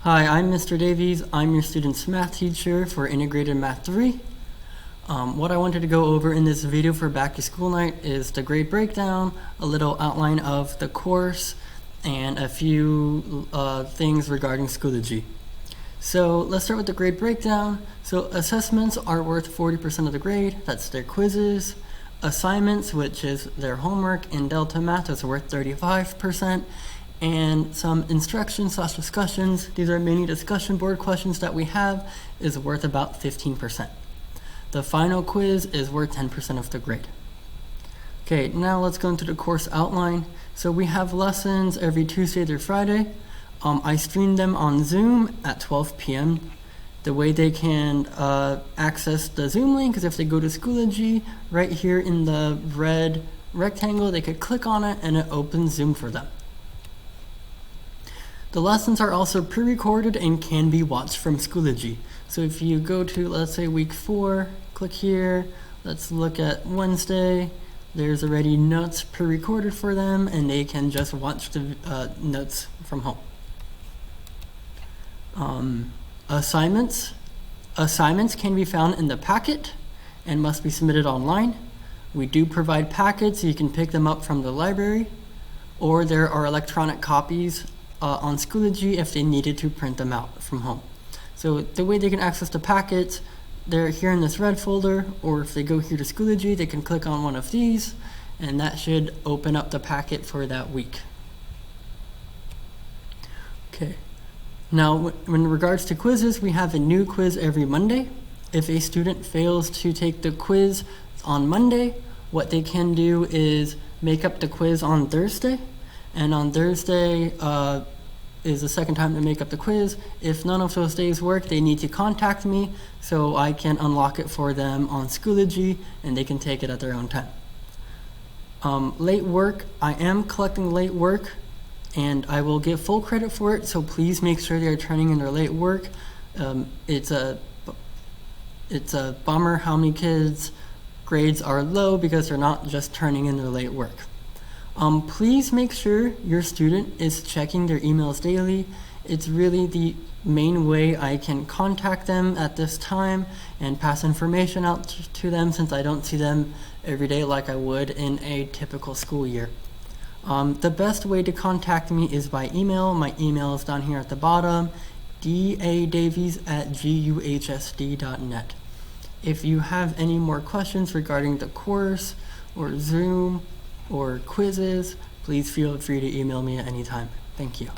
Hi, I'm Mr. Davies. I'm your student's math teacher for Integrated Math 3. What I wanted to go over in this video for back to school night is the grade breakdown, a little outline of the course, and a few things regarding Schoology. So let's start with the grade breakdown. So assessments are worth 40% of the grade, that's their quizzes. Assignments, which is their homework in Delta Math, is worth 35%. And some instruction/discussions, these are mini discussion board questions that we have, is worth about 15%. The final quiz is worth 10% of the grade. Okay, now let's go into the course outline. So we have lessons every Tuesday through Friday. I stream them on Zoom at 12 p.m. The way they can access the Zoom link is if they go to Schoology, right here in the red rectangle, they could click on it and it opens Zoom for them. The lessons are also pre-recorded and can be watched from Schoology. So if you go to, let's say, week 4, click here, let's look at Wednesday, there's already notes pre-recorded for them and they can just watch the notes from home. Assignments can be found in the packet and must be submitted online. We do provide packets so you can pick them up from the library, or there are electronic copies on Schoology if they needed to print them out from home. So the way they can access the packets, they're here in this red folder, or if they go here to Schoology, they can click on one of these, and that should open up the packet for that week. Okay. Now, in regards to quizzes, we have a new quiz every Monday. If a student fails to take the quiz on Monday, what they can do is make up the quiz on Thursday. And on Thursday is the second time to make up the quiz. If none of those days work, they need to contact me so I can unlock it for them on Schoology and they can take it at their own time. Late work, I am collecting late work and I will give full credit for it, so please make sure they are turning in their late work. It's a bummer how many kids' grades are low because they're not just turning in their late work. Please make sure your student is checking their emails daily. It's really the main way I can contact them at this time and pass information out to them, since I don't see them every day like I would in a typical school year. The best way to contact me is by email. My email is down here at the bottom, dadavies@guhsd.net. If you have any more questions regarding the course or Zoom or quizzes, please feel free to email me at any time. Thank you.